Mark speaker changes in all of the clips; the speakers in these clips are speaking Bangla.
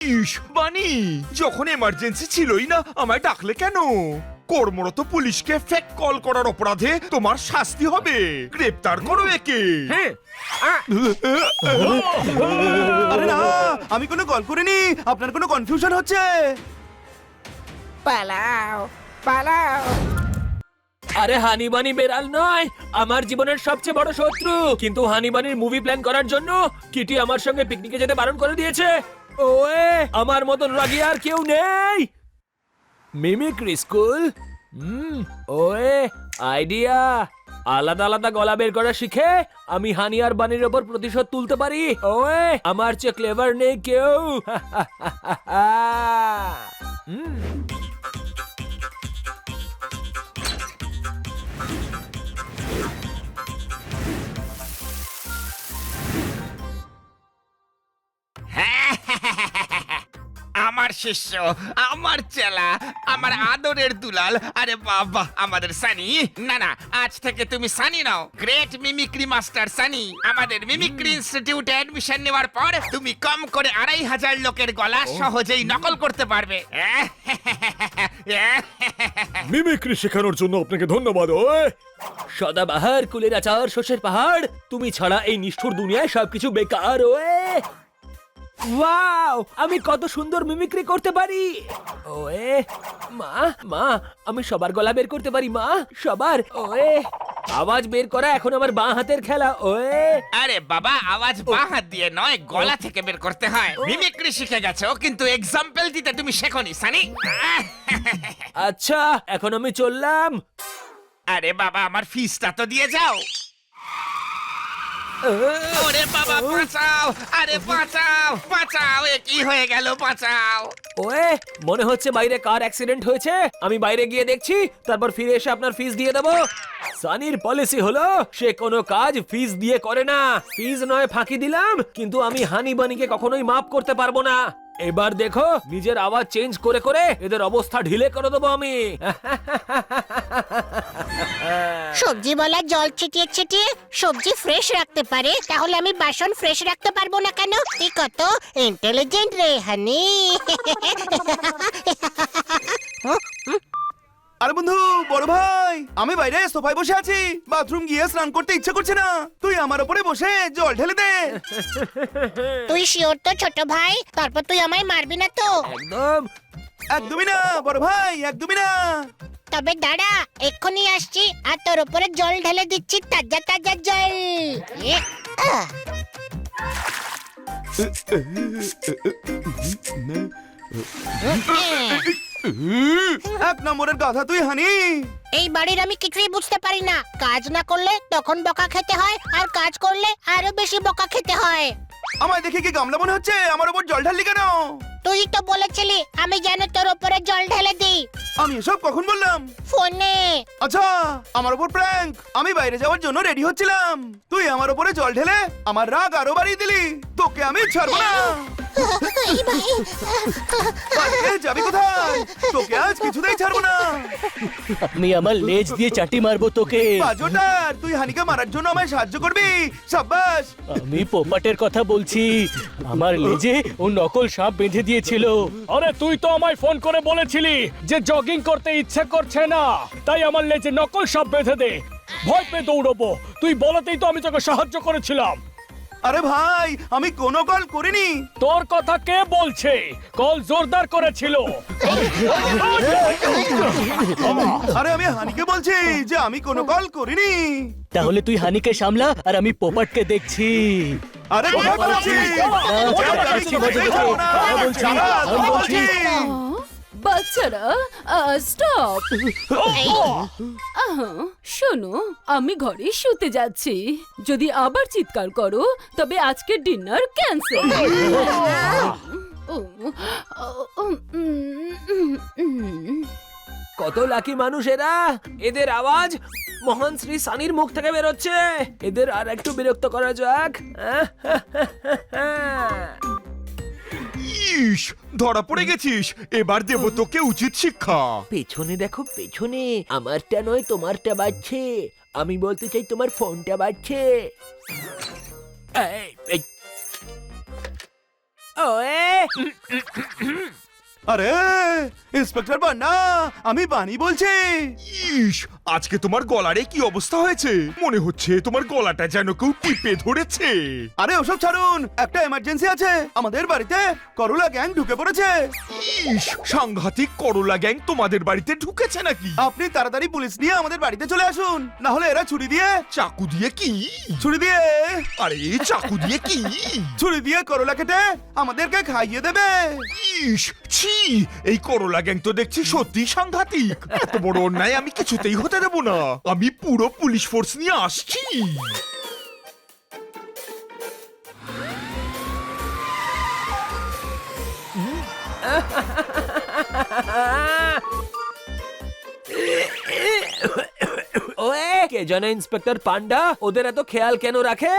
Speaker 1: ইস বানি, যখন এমার্জেন্সি ছিলই না আমায় ডাকলে কেন? কর্মরত পুলিশকে ফেক কল করার অপরাধে তোমার শাস্তি হবে। গ্রেপ্তার করো একে।
Speaker 2: আরে না, আমি কোনো কল করিনি। আপনার কোনো কনফিউশন হচ্ছে।
Speaker 3: পালাও পালাও।
Speaker 4: আরে হানি বানি বেড়াল নয়, আমার জীবনের সবচেয়ে বড় শত্রু। কিন্তু হানি বানির মুভি প্ল্যান করার জন্য কিটি আমার সঙ্গে পিকনিকে যেতে বারণ করে দিয়েছে। ওয়ে, আমার মতন রাগী আর কেউ নেই। Mimicry school. Way, idea. আলাদা আলাদা গলা বের করা শিখে আমি হানি আর বানির ওপর প্রতিশোধ তুলতে পারি। ওয়ে, আমার চেয়ে ক্লেভার নেই কেউ।
Speaker 1: আমার শিষ্য, আমার চেলা, আমার আদরের দুলাল। আরে বাবা, আমাদের সানি। না না, আজ থেকে তুমি সানি নাও, গ্রেট মিমিক্রি মাস্টার সানি। আমাদের মিমিক্রি ইনস্টিটিউটে অ্যাডমিশন নেওয়ার পর তুমি কম করে ২৫০০ লোকের গলা সহজেই নকল করতে পারবে।
Speaker 5: মিমিক্রি শেখানোর জন্য আপনাকে ধন্যবাদ। ওয়ে,
Speaker 4: সদাবাহার কুলের আচার শস্যের পাহাড়, তুমি ছাড়া এই নিষ্ঠুর দুনিয়ায় সবকিছু বেকার। ওয়ে, ওয়াও, আমি কত সুন্দর মিমিক্রি করতে পারি। ওয়ে, মা মা, আমি সবার গলা বের করতে পারি মা, সবার। ওয়ে, আওয়াজ বের করা এখন আমার বাঁ হাতের খেলা। ওয়ে,
Speaker 1: আরে বাবা, আওয়াজ বাঁ হাত দিয়ে নয়, গলা থেকে বের করতে হয়। মিমিক্রি শিখে গেছো, কিন্তু এক্সাম্পল দিতে তুমি শেখোনি সানি।
Speaker 4: আচ্ছা, এখন আমি চললাম।
Speaker 1: আরে বাবা, আমার ফিসটা তো দিয়ে যাও। ওরে বাবা, বাঁচাও! আরে বাঁচাও বাঁচাও! এ কি হয়ে গেল? বাঁচাও!
Speaker 4: ওয়ে, মনে হচ্ছে বাইরে কার অ্যাক্সিডেন্ট হয়েছে। আমি বাইরে গিয়ে দেখছি, তারপর ফিরে এসে আপনার ফিস দিয়ে দেবো। সানির পলিসি হলো সে কোনো কাজ ফিস দিয়ে করে না। ফিস নয় ফাঁকি দিলাম, কিন্তু আমি হানি বানিকে কখনোই মাফ করতে পারবো না। এবার দেখো, নিজের আওয়াজ চেঞ্জ করে করে এদের অবস্থা ঢিলে করে দেবো আমি।
Speaker 3: সবজি বলা জল ছিটিয়ে ছিটিয়ে সবজি ফ্রেশ রাখতে পারে, তাহলে আমি বাসন ফ্রেশ রাখতে পারবো না কেন? তুই কত ইন্টেলিজেন্ট রে হানি।
Speaker 2: আরে বন্ধু, বড় ভাই, আমি বাইরে সোফায় বসে আছি। বাথরুম গিয়ে স্নান করতে ইচ্ছে করছে না। তুই আমার উপরে বসে জল ঢেলে দে।
Speaker 3: তুই শিওর তো ছোট ভাই? তারপর তুই আমায় মারবি না তো?
Speaker 4: একদম।
Speaker 2: একদমই না বড় ভাই, একদমই না।
Speaker 3: তবে দাঁড়া, এক্ষুনি আসছি আর তোর উপরে জল ঢেলে দিচ্ছি, তাজা তাজা জল। এ, আহ।
Speaker 2: এক নম্বরের গাধা তুই হানি।
Speaker 3: এই বাড়ির আমি কিছুই বুঝতে পারি না। কাজ না করলে তখন বকা খেতে হয়, আর কাজ করলে আরো বেশি বকা খেতে হয়।
Speaker 2: আমায় দেখে কি গামলা মনে হচ্ছে? আমার উপর জল ঢাললি কেন?
Speaker 3: তুই তো বলেছিলি আমি যেন তোর উপরে জল ঢেলে দিই।
Speaker 2: আমি এসব কখন বললাম?
Speaker 3: ফোনে।
Speaker 2: আচ্ছা, আমার উপর প্র্যাঙ্ক। আমি বাইরে যাওয়ার জন্য রেডি হচ্ছিলাম, তুই আমার উপরে জল ঢেলে আমার রাগ আরো বাড়িয়ে দিলি। তোকে আমি ছাড়বো না। পালিয়ে যাবি কোথায়? তোকে আজ কিছুতেই ছাড়বো না।
Speaker 6: আমি আমার লেজ দিয়ে চাটি মারবো তোকে।
Speaker 2: বাজোটার, তুই হানিকে মারার জন্য আমায় সাহায্য করবি। সাব্বাস।
Speaker 6: আমি পোপাটের কথা বলছি। আমার লেজে ও নকল সাপ বেঁধে দিয়েছিল।
Speaker 5: আরে তুই তো আমায় ফোন করে বলেছিলি যে জগিং করতে ইচ্ছে করছে না, তাই আমার লেজে নকল সাপ বেঁধে দে। ভয় পেয়ে দৌড়বো, তুই বলতেই তো আমি তোকে সাহায্য করেছিলাম।
Speaker 2: আরে ভাই, আমি কোনো কল করিনি।
Speaker 5: তোর কথা কে বলছে? কল জোরদার করেছিল।
Speaker 2: আরে আমি হানিকে বলছি যে আমি কোনো কল করিনি।
Speaker 6: তাহলে তুই হানিকে সামলা আর আমি পোপাটকে দেখছি।
Speaker 2: আরে কোথায় পালাচ্ছিস? আমি বলছি।
Speaker 7: বাচ্চারা, স্টপ। শোনো, আমি ঘরে শুতে যাচ্ছি। যদি আবার চিৎকার করো তবে আজকের ডিনার ক্যান্সেল।
Speaker 4: কত লাকি মানুষ এরা! এদের আওয়াজ মহান শ্রী সানির মুখ থেকে বেরোচ্ছে। এদের আর একটু বিরক্ত করা যাক।
Speaker 1: ইস, ধরা পড়ে গেছিস। এবার দেব তোকে উচিত শিক্ষা।
Speaker 4: পেছনে দেখো, পেছনে আমারটা নয় তোমারটা বাজছে। আমি বলতে চাই তোমার ফোনটা বাজছে। এই, এই, ওয়ে
Speaker 2: আরে ইন্সপেক্টর বান্না, আমি বানি বলছি।
Speaker 8: ইস, আজকে তোমার গলারে কি অবস্থা হয়েছে? মনে হচ্ছে তোমার গলাটা যেন কেউ টিপে ধরেছে।
Speaker 2: আরে ওসব ছাড়ুন, একটা এমার্জেন্সি আছে। আমাদের বাড়িতে করলা গ্যাং ঢুকে পড়েছে।
Speaker 8: ইস, সাংঘাতিক করলা গ্যাং তোমাদের বাড়িতে ঢুকেছে নাকি?
Speaker 2: আপনি তাড়াতাড়ি পুলিশ নিয়ে আমাদের বাড়িতে চলে আসুন, না হলে এরা ছুরি দিয়ে
Speaker 8: চাকু দিয়ে কি?
Speaker 2: ছুরি দিয়ে
Speaker 8: আরে চাকু দিয়ে কি?
Speaker 2: ছুরি দিয়ে করলা কেটে আমাদেরকে খাইয়ে দেবে।
Speaker 8: ইস, ছি, এই করলা গ্যাং তো দেখছি সত্যি সাংঘাতিক। এত বড় অন্যায় আমি কিছুতেই হতে দেব না। আমি পুরো পুলিশ ফোর্স নিয়ে আসছি।
Speaker 4: ওয়ে কে জানে ইন্সপেক্টর পান্ডা ওদের এত খেয়াল কেন রাখে?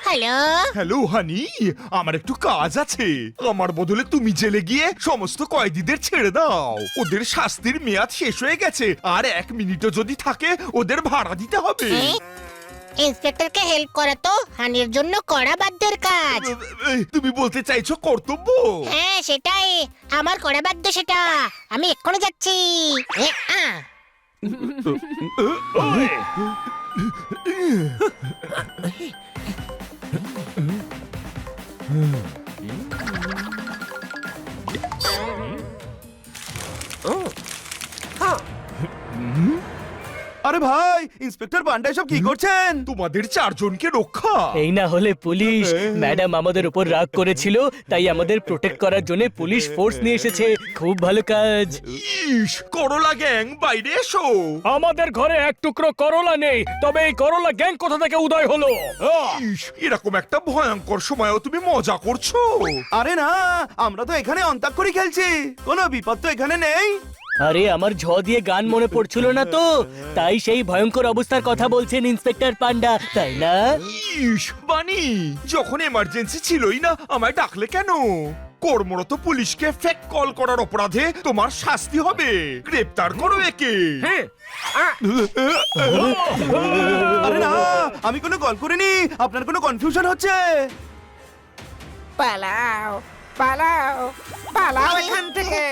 Speaker 3: হ্যালো,
Speaker 8: হ্যালো হানি, আমার একটু কাজ আছে। আমার বদলে তুমি জেলে গিয়ে সমস্ত কয়েদিদের ছেড়ে দাও। ওদের শাস্তির মেয়াদ শেষ হয়ে গেছে, আর 1 মিনিটও যদি থাকে ওদের ভাড়া দিতে হবে।
Speaker 3: ইন্সপেক্টরকে হেল্প করা তো হানির জন্য করা বাধ্যের কাজ।
Speaker 8: তুমি বলতে চাইছো কর্তব্য?
Speaker 3: হ্যাঁ, সেটাই আমার করা বাধ্য সেটা। আমি এক্ষুনি যাচ্ছি। এ, আ।
Speaker 2: আরে ভাই, ইন্সপেক্টর পান্ডা সব কি করছেন?
Speaker 8: তোমাদের 4 জনকে রক্ষা।
Speaker 6: এই না হলে পুলিশ। ম্যাডাম আমাদের উপর রাগ করেছিল, তাই আমাদের প্রোটেক্ট করার জন্য পুলিশ ফোর্স নিয়ে এসেছে। খুব ভালো কাজ।
Speaker 8: ইস, করলা গ্যাং বাইরে এসো।
Speaker 5: আমাদের ঘরে এক টুকরো করলা নেই, তবে এই করলা গ্যাং কোথা থেকে উদয় হলো?
Speaker 8: ইস, এরকম একটা ভয়ঙ্কর সময়ও তুমি মজা করছো?
Speaker 2: আরে না, আমরা তো এখানে অন্তাক্ষরী খেলছি। কোনো বিপদ তো এখানে নেই।
Speaker 6: আরে আমার ঝ দিয়ে গান মনে পড়ছিল না তো, তাই সেই ভয়ঙ্কর অবস্থার কথা বলছেন ইন্সপেক্টর পান্ডা, তাই না?
Speaker 8: ইস, বানি, যখন এমার্জেন্সি ছিলই না আমায় ডাকলে কেন? কর্মরত পুলিশকে ফেক কল করার অপরাধে তোমার শাস্তি হবে। গ্রেপ্তার করো একে।
Speaker 2: আরে না, আমি কোনো কল করিনি। আপনার কোনো কনফিউশন হচ্ছে।
Speaker 3: পালাও, পালাও, পালাও এখান থেকে।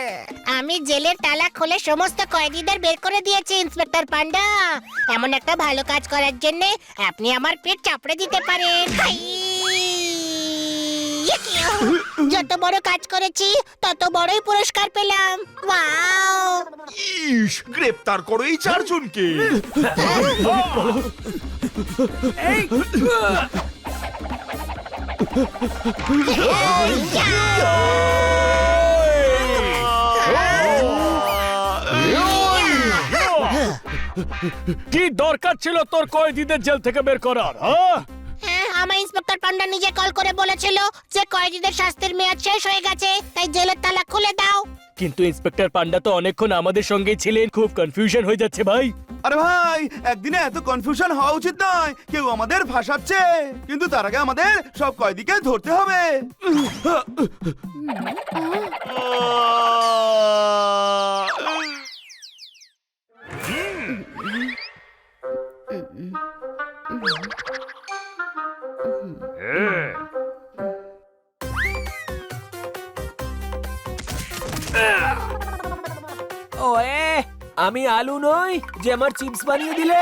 Speaker 3: আমি জেলের তালা খুলে সমস্ত কয়েদিদের বের করে দিয়েছি ইন্সপেক্টর পান্ডা। এমন একটা ভালো কাজ করার জন্য আপনি আমার পেট চাপড়ে দিতে পারেন। হাই! যত বড় কাজ করেছি তত বড়ই পুরস্কার পেলাম। ওয়াও!
Speaker 8: ইস, গ্রেপ্তার করো এই 4 জনকে।
Speaker 5: কি দরকার ছিল তোর কয়েদিদের জেল থেকে বের করার? হ্যাঁ,
Speaker 3: হ্যাঁ, আমার ইন্সপেক্টর পান্ডা নিজে কল করে বলেছিল যে কয়েদিদের শাস্তির মেয়াদ শেষ হয়ে গেছে, তাই জেলের তালা খুলে দাও।
Speaker 6: কিন্তু ইন্সপেক্টর পান্ডা তো অনেকক্ষণ আমাদের সঙ্গেই ছিলেন, খুব কনফিউশন হয়ে যাচ্ছে ভাই।
Speaker 2: আরে ভাই, একদিনে এত কনফিউশন হওয়া উচিত নয়। কেউ আমাদের ফাঁসাচ্ছে, কিন্তু তার আগে আমাদের সব কয়েদিকে ধরতে হবে।
Speaker 4: ওয়ে আমি আলু নই যে আমার চিপস বানিয়ে দিলে।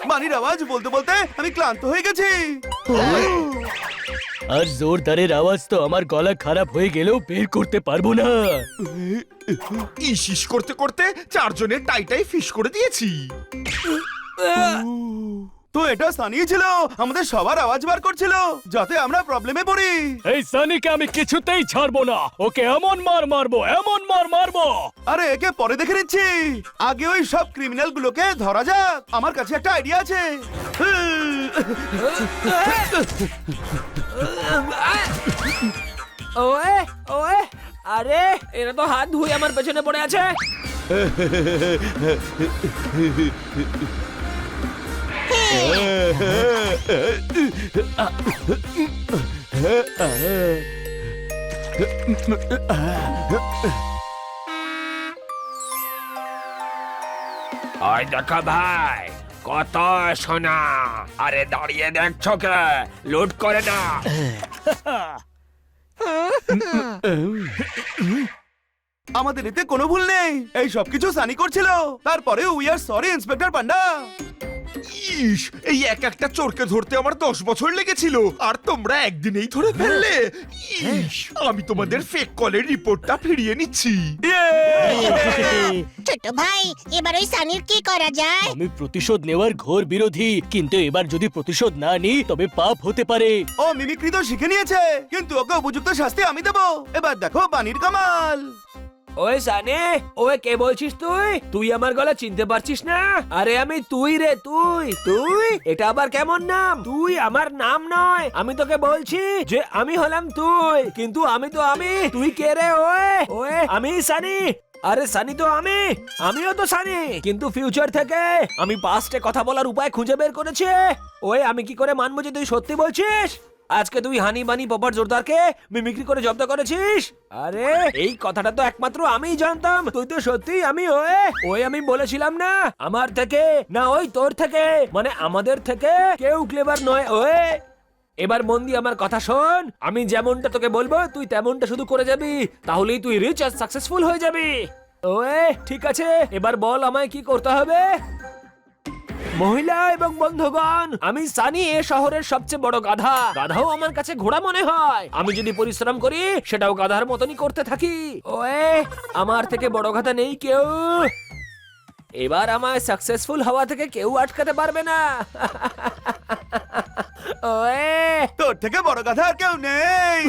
Speaker 2: বানির আওয়াজ বলতে বলতে আমি ক্লান্ত হয়ে গেছি।
Speaker 6: আর জোরদারের আওয়াজ তো আমার গলা খারাপ হয়ে গেলেও বের করতে পারবো না।
Speaker 8: ইস করতে করতে 4 জনের টাইটাই ফিশ করে দিয়েছি।
Speaker 2: তো এটা সানিয়ে ছিল, আমাদের সবার আওয়াজ বার করছিল যাতে আমরা প্রবলেমে পড়ি।
Speaker 5: এই সানিকে আমি কিছুতেই ছাড়বো না। ওকে এমন মার মারবো, এমন মার মারবো।
Speaker 2: আরে একে পরে দেখে নিচ্ছি, আগে ওই সব ক্রিমিনাল গুলোকে ধরা যাক। আমার কাছে একটা আইডিয়া আছে।
Speaker 4: ওয়ে ওয়ে আরে এরা তো হাত ধুয়ে আমার পেছনে পড়ে আছে।
Speaker 5: আয় দেখা ভাই,
Speaker 4: কত সোনা, আরে দাঁড়িয়ে দেখছো কে, লুট করে না।
Speaker 2: আমাদের এতে কোনো ভুল নেই, এই সবকিছু সানি করছিল। তারপরে উই আর সরি ইন্সপেক্টর পান্ডা।
Speaker 8: ইস, এই এক একটা চোরকে ধরতে আমার 10 বছর লেগেছিল, আর তোমরা একদিনেই ধরে ফেললে। ইস, আমি তোমাদের ফেক কলের রিপোর্টটা ফিরিয়ে নিচ্ছি।
Speaker 3: ছোট ভাই, এবার ওই সানির কি করা যায়?
Speaker 6: আমি প্রতিশোধ নেওয়ার ঘোর বিরোধী, কিন্তু এবার যদি প্রতিশোধ না নিই তবে পাপ হতে পারে।
Speaker 2: ও মিমিক্রি তো শিখে নিয়েছে, কিন্তু ওকে উপযুক্ত শাস্তি আমি দেবো। এবার দেখো বানির কামাল।
Speaker 4: ওই সানি, ওই কে বলছিস তুই? তুই আমার গলা চিনতে পারছিস না? আরে আমি তুই রে, তুই তুই এটা আবার কেমন নাম? তুই আমার নাম নয়, আমি তোকে বলছি যে আমি হলাম তুই, কিন্তু আমি তো আমি। তুই কে রে? ওয়ে ওয়ে, আমি সানি। আরে সানি তো আমিও তো সানি, কিন্তু ফিউচার থেকে আমি পাস্টে কথা বলার উপায় খুঁজে বের করেছি। ওই আমি কি করে মানবো যে তুই সত্যি বলছিস? আজকে তুই হানি বানি পপার জোরদারকে মিমিক্রি করে জব্দ করেছিস। আরে এই কথাটা তো একমাত্র আমিই জানতাম। তুই তো সত্যি আমি ওই আমি বলেছিলাম না, আমার থেকে না ওই তোর থেকে, মানে আমাদের থেকে কেউ ক্লেভার নয়। ওই এবার মন দিয়ে আমার কথা শোন, আমি যেমনটা তোকে বলবো তুই তেমনটা শুধু করে যাবি, তাহলেই তুই রিচ আর সাকসেসফুল হয়ে যাবি। ওয়ে ঠিক আছে, এবার বল আমায় কি করতে হবে? মহিলা এবং বন্ধুগণ, আমি সানি এ শহরের সবচেয়ে বড় গাধা। গাধাও আমার কাছে ঘোড়া মনে হয়। আমি যদি পরিশ্রম করি সেটাও গাধার মতনই করতে থাকি। ওয়ে আমার থেকে বড় গাধা নেই কেউ। এবার আমায় সাকসেসফুল হওয়া থেকে কেউ আটকাতে পারবে না। ওয়ে
Speaker 2: তোর থেকে বড় কথা আর কেউ নেই।